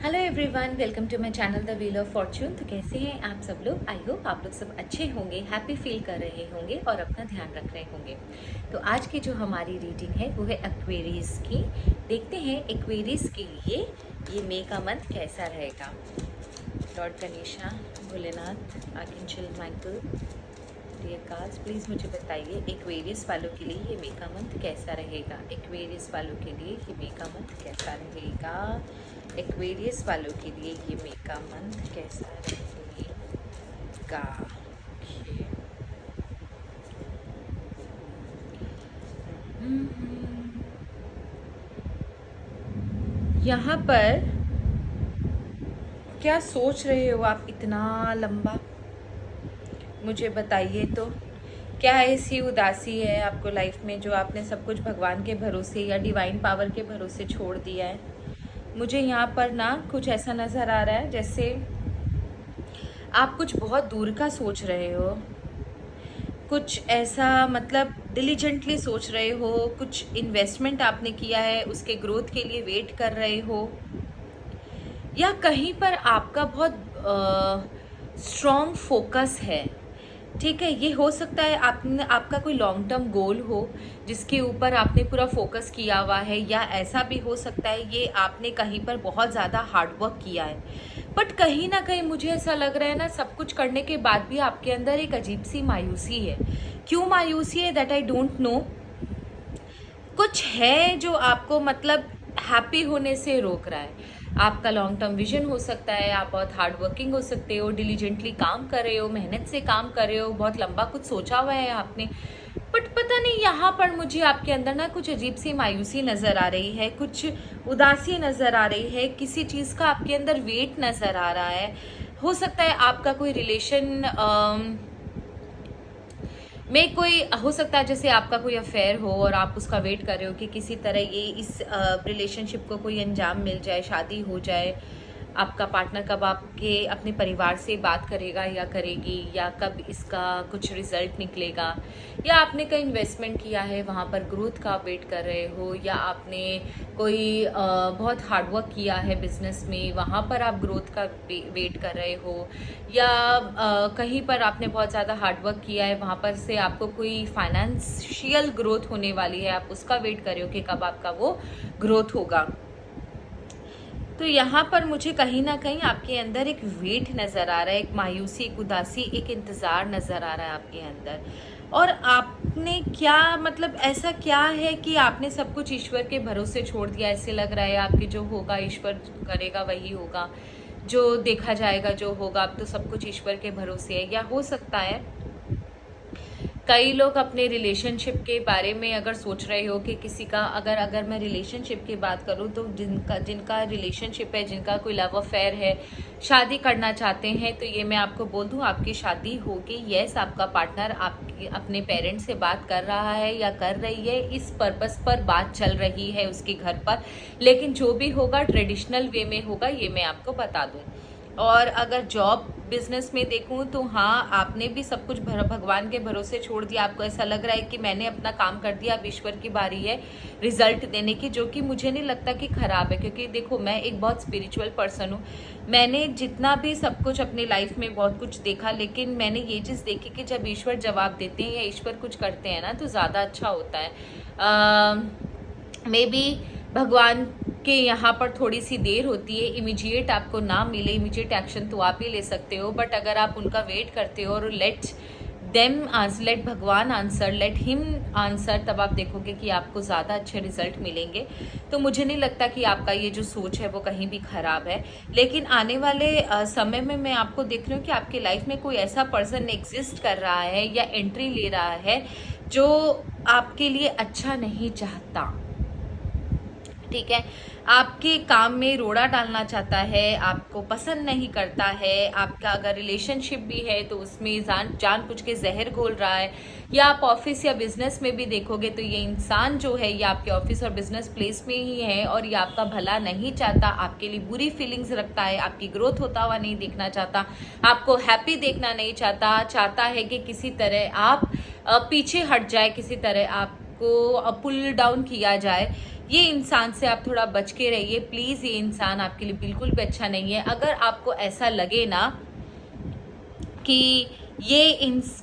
Hello everyone, welcome to my channel the wheel of fortune. तो कैसे हैं आप सब लोग? आई होप आप लोग सब अच्छे होंगे, हैप्पी फील कर रहे होंगे और अपना ध्यान रख रहे होंगे। तो आज की जो हमारी रीडिंग है वो है एक्वेरियस की। देखते हैं एक्वेरियस के लिए ये मई का मंथ कैसा रहेगा। Lord Ganesha, Bholenath, archangel Michael, dear cards, please मुझे बताइए एक्वेरियस वालों के लिए ये मई का मंथ कैसा रहेगा। एक्वेरियस वालों के लिए ये मई का मंथ कैसा रहेगा। एक्वेरियस वालों के लिए ये मई का मंथ कैसा रहेगा। यहाँ पर क्या सोच रहे हो आप इतना लंबा, मुझे बताइए तो। क्या ऐसी उदासी है आपको लाइफ में जो आपने सब कुछ भगवान के भरोसे या डिवाइन पावर के भरोसे छोड़ दिया है? मुझे यहाँ पर ना कुछ ऐसा नज़र आ रहा है जैसे आप कुछ बहुत दूर का सोच रहे हो, कुछ ऐसा मतलब डिलीजेंटली सोच रहे हो, कुछ इन्वेस्टमेंट आपने किया है उसके ग्रोथ के लिए वेट कर रहे हो, या कहीं पर आपका बहुत स्ट्रॉन्ग फोकस है। ठीक है, ये हो सकता है आपका कोई लॉन्ग टर्म गोल हो जिसके ऊपर आपने पूरा फोकस किया हुआ है, या ऐसा भी हो सकता है ये आपने कहीं पर बहुत ज़्यादा हार्डवर्क किया है, बट कहीं ना कहीं मुझे ऐसा लग रहा है ना, सब कुछ करने के बाद भी आपके अंदर एक अजीब सी मायूसी है। क्यों मायूसी है दैट आई डोंट नो। कुछ है जो आपको मतलब हैप्पी होने से रोक रहा है। आपका लॉन्ग टर्म विजन हो सकता है, आप बहुत हार्ड वर्किंग हो सकते हो, डिलीजेंटली काम कर रहे हो, मेहनत से काम कर रहे हो, बहुत लंबा कुछ सोचा हुआ है आपने, बट पता नहीं यहाँ पर मुझे आपके अंदर ना कुछ अजीब सी मायूसी नज़र आ रही है, कुछ उदासी नज़र आ रही है, किसी चीज़ का आपके अंदर वेट नज़र आ रहा है। हो सकता है आपका कोई रिलेशन में कोई हो सकता है, जैसे आपका कोई अफेयर हो और आप उसका वेट कर रहे हो कि किसी तरह ये इस रिलेशनशिप को कोई अंजाम मिल जाए, शादी हो जाए। आपका पार्टनर कब आपके अपने परिवार से बात करेगा या करेगी, या कब इसका कुछ रिजल्ट निकलेगा, या आपने कहीं इन्वेस्टमेंट किया है वहाँ पर ग्रोथ का वेट कर रहे हो, या आपने कोई बहुत हार्डवर्क किया है बिजनेस में, वहाँ पर आप ग्रोथ का वेट कर रहे हो, या कहीं पर आपने बहुत ज़्यादा हार्डवर्क किया है वहाँ पर से आपको कोई फाइनेंशियल ग्रोथ होने वाली है, आप उसका वेट कर रहे हो कि कब आपका वो ग्रोथ होगा। तो यहाँ पर मुझे कहीं ना कहीं आपके अंदर एक वेट नज़र आ रहा है, एक मायूसी, एक उदासी, एक इंतज़ार नज़र आ रहा है आपके अंदर। और आपने क्या मतलब ऐसा क्या है कि आपने सब कुछ ईश्वर के भरोसे छोड़ दिया? ऐसे लग रहा है आपके जो होगा ईश्वर करेगा वही होगा, जो देखा जाएगा जो होगा, अब तो सब कुछ ईश्वर के भरोसे है। या हो सकता है कई लोग अपने रिलेशनशिप के बारे में अगर सोच रहे हो कि किसी का अगर मैं रिलेशनशिप की बात करूँ तो जिनका रिलेशनशिप है, जिनका कोई लव अफेयर है, शादी करना चाहते हैं, तो ये मैं आपको बोल दूँ आपकी शादी होगी। यस, आपका पार्टनर आपकी अपने पेरेंट्स से बात कर रहा है या कर रही है, इस पर्पस पर बात चल रही है उसके घर पर, लेकिन जो भी होगा ट्रेडिशनल वे में होगा, ये मैं आपको बता दूँ। और अगर जॉब बिजनेस में देखूं तो हाँ, आपने भी सब कुछ भगवान के भरोसे छोड़ दिया। आपको ऐसा लग रहा है कि मैंने अपना काम कर दिया, अब ईश्वर की बारी है रिजल्ट देने की, जो कि मुझे नहीं लगता कि खराब है, क्योंकि देखो मैं एक बहुत स्पिरिचुअल पर्सन हूँ। मैंने जितना भी सब कुछ अपनी लाइफ में बहुत कुछ देखा, लेकिन मैंने ये चीज़ देखी कि जब ईश्वर जवाब देते हैं या ईश्वर कुछ करते हैं ना, तो ज़्यादा अच्छा होता है। मे बी भगवान के यहाँ पर थोड़ी सी देर होती है, इमीडिएट आपको ना मिले, इमीडिएट एक्शन तो आप ही ले सकते हो, बट अगर आप उनका वेट करते हो और लेट भगवान आंसर, लेट हिम आंसर, तब आप देखोगे कि आपको ज़्यादा अच्छे रिजल्ट मिलेंगे। तो मुझे नहीं लगता कि आपका ये जो सोच है वो कहीं भी ख़राब है। लेकिन आने वाले समय में मैं आपको देख रही हूँ कि आपके लाइफ में कोई ऐसा पर्सन एग्जिस्ट कर रहा है या एंट्री ले रहा है जो आपके लिए अच्छा नहीं चाहता। ठीक है, आपके काम में रोड़ा डालना चाहता है, आपको पसंद नहीं करता है। आपका अगर रिलेशनशिप भी है तो उसमें जानबूझ के जहर घोल रहा है। या आप ऑफिस या बिजनेस में भी देखोगे तो ये इंसान जो है ये आपके ऑफिस और बिजनेस प्लेस में ही है, और ये आपका भला नहीं चाहता, आपके लिए बुरी फीलिंग्स रखता है, आपकी ग्रोथ होता हुआ नहीं देखना चाहता, आपको हैप्पी देखना नहीं चाहता है कि किसी तरह आप पीछे हट जाए, किसी तरह आपको पुल डाउन किया जाए। ये इंसान से आप थोड़ा बच के रहिए प्लीज़। ये इंसान आपके लिए बिल्कुल भी अच्छा नहीं है। अगर आपको ऐसा लगे ना कि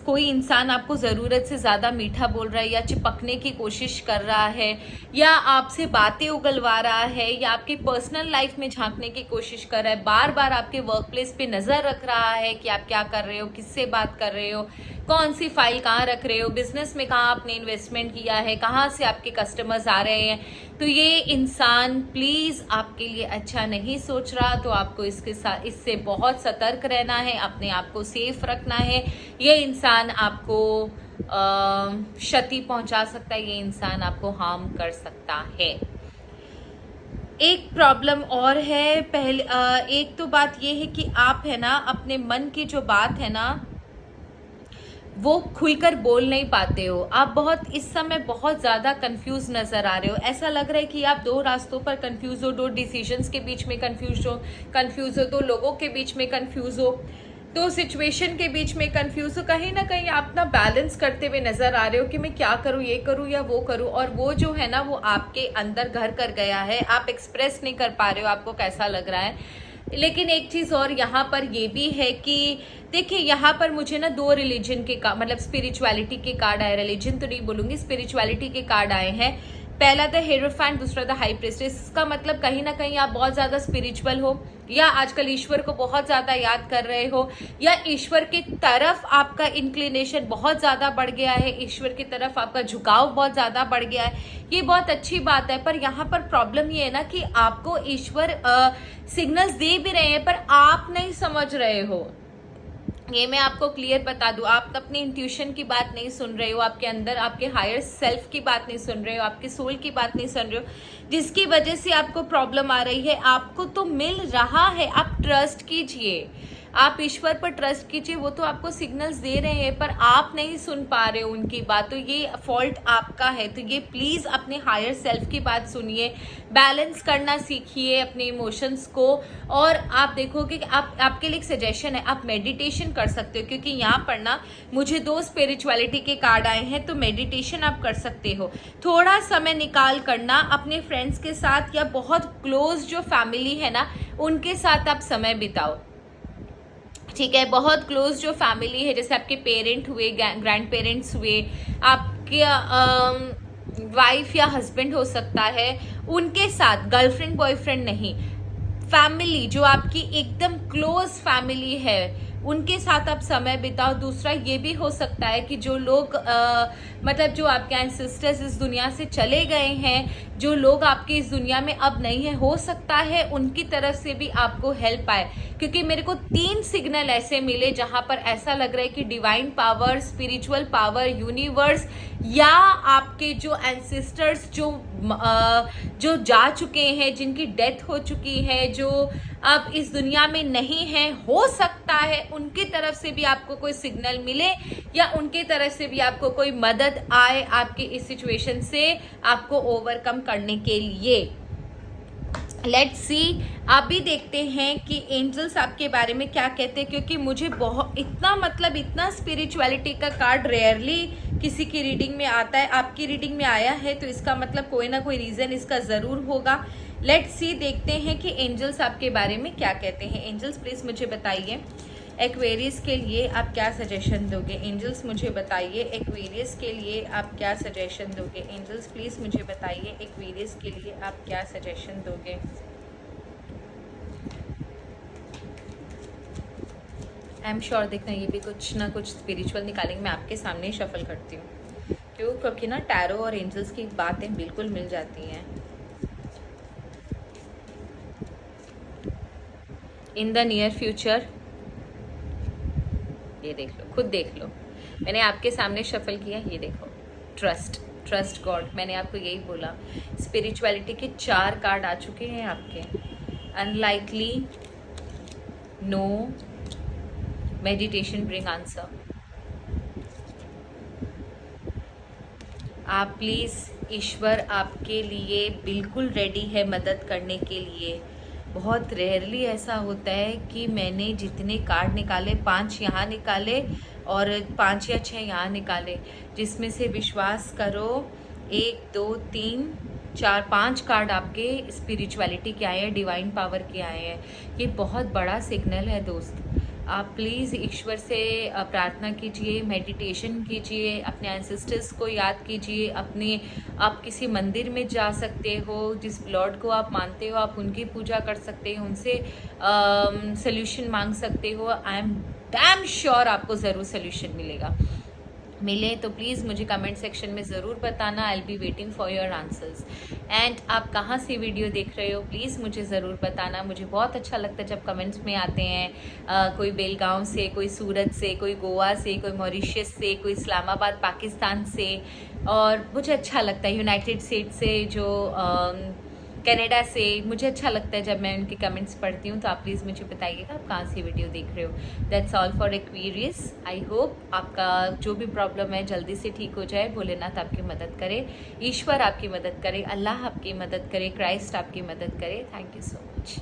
कोई इंसान आपको ज़रूरत से ज़्यादा मीठा बोल रहा है या चिपकने की कोशिश कर रहा है या आपसे बातें उगलवा रहा है या आपकी पर्सनल लाइफ में झांकने की कोशिश कर रहा है, बार बार आपके वर्क प्लेस पे नज़र रख रहा है कि आप क्या कर रहे हो, किससे बात कर रहे हो, कौन सी फाइल कहाँ रख रहे हो, बिजनेस में कहाँ आपने इन्वेस्टमेंट किया है, कहाँ से आपके कस्टमर्स आ रहे हैं, तो ये इंसान प्लीज़ आपके लिए अच्छा नहीं सोच रहा। तो आपको इससे बहुत सतर्क रहना है, अपने आप को सेफ रखना है। ये इंसान आपको क्षति पहुंचा सकता है, ये इंसान आपको हार्म कर सकता है। एक प्रॉब्लम और है, पहले एक तो बात ये है कि आप है ना अपने मन की जो बात है ना वो खुलकर बोल नहीं पाते हो। आप बहुत इस समय बहुत ज़्यादा कंफ्यूज नज़र आ रहे हो। ऐसा लग रहा है कि आप दो रास्तों पर कंफ्यूज हो, दो डिसीजंस के बीच में कंफ्यूज हो, दो लोगों के बीच में कंफ्यूज हो, तो सिचुएशन के बीच में कंफ्यूज हो। कहीं ना कहीं आप ना बैलेंस करते हुए नज़र आ रहे हो कि मैं क्या करूँ, ये करूँ या वो करूँ, और वो जो है ना वो आपके अंदर घर कर गया है। आप एक्सप्रेस नहीं कर पा रहे हो आपको कैसा लग रहा है। लेकिन एक चीज़ और यहाँ पर ये भी है कि देखिए यहाँ पर मुझे ना दो रिलीजन के मतलब स्पिरिचुअलिटी के कार्ड आए, रिलीजन तो नहीं बोलूँगी, स्पिरिचुअलिटी के कार्ड आए हैं। पहला द हेरोफेंट, दूसरा द हाई प्रीस्टेस। इसका मतलब कहीं ना कहीं आप बहुत ज़्यादा स्पिरिचुअल हो या आजकल ईश्वर को बहुत ज़्यादा याद कर रहे हो या ईश्वर की तरफ आपका इंक्लिनेशन बहुत ज़्यादा बढ़ गया है, ईश्वर की तरफ आपका झुकाव बहुत ज़्यादा बढ़ गया है। ये बहुत अच्छी बात है, पर यहाँ पर प्रॉब्लम ये है ना कि आपको ईश्वर सिग्नल्स दे भी रहे हैं पर आप नहीं समझ रहे हो। ये मैं आपको क्लियर बता दूं, आप अपनी इंट्यूशन की बात नहीं सुन रहे हो, आपके अंदर आपके हायर सेल्फ की बात नहीं सुन रहे हो, आपके सोल की बात नहीं सुन रहे हो, जिसकी वजह से आपको प्रॉब्लम आ रही है। आपको तो मिल रहा है, आप ट्रस्ट कीजिए, आप ईश्वर पर ट्रस्ट कीजिए, वो तो आपको सिग्नल्स दे रहे हैं पर आप नहीं सुन पा रहे हो उनकी बात, तो ये फॉल्ट आपका है। तो ये प्लीज़ अपने हायर सेल्फ की बात सुनिए, बैलेंस करना सीखिए अपने इमोशंस को। और आप देखोगे कि आपके लिए एक सजेशन है, आप मेडिटेशन कर सकते हो, क्योंकि यहाँ पर ना मुझे दो स्पिरिचुअलिटी के कार्ड आए हैं, तो मेडिटेशन आप कर सकते हो। थोड़ा समय निकाल करना अपने फ्रेंड्स के साथ या बहुत क्लोज जो फैमिली है ना उनके साथ आप समय बिताओ, ठीक है। बहुत क्लोज जो फैमिली है, जैसे आपके पेरेंट हुए, ग्रैंड पेरेंट्स हुए, आपके वाइफ या हस्बैंड हो सकता है, उनके साथ, गर्लफ्रेंड बॉयफ्रेंड नहीं, फैमिली जो आपकी एकदम क्लोज फैमिली है उनके साथ आप समय बिताओ। दूसरा ये भी हो सकता है कि जो लोग मतलब जो आपके एंसेस्टर्स इस दुनिया से चले गए हैं, जो लोग आपके इस दुनिया में अब नहीं है, हो सकता है उनकी तरफ से भी आपको हेल्प आए, क्योंकि मेरे को 3 सिग्नल ऐसे मिले जहां पर ऐसा लग रहा है कि divine power, spiritual power, universe या आपके जो एंसेस्टर्स जो जा चुके हैं, जिनकी डेथ हो चुकी है, जो अब इस दुनिया में नहीं है, हो सकता है उनकी तरफ से भी आपको कोई सिग्नल मिले या उनकी तरफ से भी आपको कोई मदद आए आपकी इस सिचुएशन से आपको ओवरकम करने के लिए। लेट्स सी, आप भी देखते हैं कि एंजल्स आपके बारे में क्या कहते हैं, क्योंकि मुझे बहुत इतना स्पिरिचुअलिटी का कार्ड रेयरली किसी की रीडिंग में आता है। आपकी रीडिंग में आया है तो इसका मतलब कोई ना कोई रीज़न इसका ज़रूर होगा। लेट्स सी, देखते हैं कि एंजल्स आपके बारे में क्या कहते हैं। एंजल्स प्लीज़ मुझे बताइए एक्वेरियस के लिए आप क्या सजेशन दोगे। एंजल्स मुझे बताइए एक्वेरियस के लिए आप क्या सजेशन दोगे। एंजल्स प्लीज़ मुझे बताइए एक्वेरियस के लिए आप क्या सजेशन दोगे। आई एम श्योर, देखना ये भी कुछ ना कुछ स्पिरिचुअल निकालेंगे। मैं आपके सामने ही शफल करती हूँ क्योंकि ना टैरो और एंजल्स की बातें बिल्कुल मिल जाती हैं। इन द नियर फ्यूचर, ये देख लो, खुद देख लो, मैंने आपके सामने शफल किया, ये देखो, ट्रस्ट गॉड, मैंने आपको यही बोला। स्पिरिचुअलिटी के 4 कार्ड आ चुके हैं आपके। Unlikely, no, meditation bring answer. आप प्लीज़, ईश्वर आपके लिए बिल्कुल रेडी है मदद करने के लिए। बहुत रेयरली ऐसा होता है कि मैंने जितने कार्ड निकाले, 5 यहाँ निकाले और 5 या 6 यहाँ निकाले, जिसमें से विश्वास करो 1 2 3 4-5 कार्ड आपके स्पिरिचुअलिटी के आए हैं, डिवाइन पावर के आए हैं। ये बहुत बड़ा सिग्नल है दोस्त। आप प्लीज़ ईश्वर से प्रार्थना कीजिए, मेडिटेशन कीजिए, अपने एंसेस्टर्स को याद कीजिए, आप किसी मंदिर में जा सकते हो, जिस लॉर्ड को आप मानते हो आप उनकी पूजा कर सकते हो, उनसे सोल्यूशन मांग सकते हो। आई एम डैम श्योर आपको ज़रूर सोल्यूशन मिले तो प्लीज़ मुझे कमेंट सेक्शन में ज़रूर बताना। I will be waiting for your answers. And आप कहाँ से वीडियो देख रहे हो प्लीज़ मुझे ज़रूर बताना। मुझे बहुत अच्छा लगता है जब कमेंट्स में आते हैं कोई बेलगांव से, कोई सूरत से, कोई गोवा से, कोई मॉरिशस से, कोई इस्लामाबाद पाकिस्तान से, और मुझे अच्छा लगता है यूनाइटेड स्टेट्स से, जो कनाडा से। मुझे अच्छा लगता है जब मैं उनके कमेंट्स पढ़ती हूँ। तो आप प्लीज़ मुझे बताइएगा आप कहाँ से वीडियो देख रहे हो। That's all for Aquarius. I hope आपका जो भी प्रॉब्लम है जल्दी से ठीक हो जाए, भोलेनाथ आपकी मदद करे, ईश्वर आपकी मदद करे, अल्लाह आपकी मदद करे, क्राइस्ट आपकी मदद करे। Thank you so much.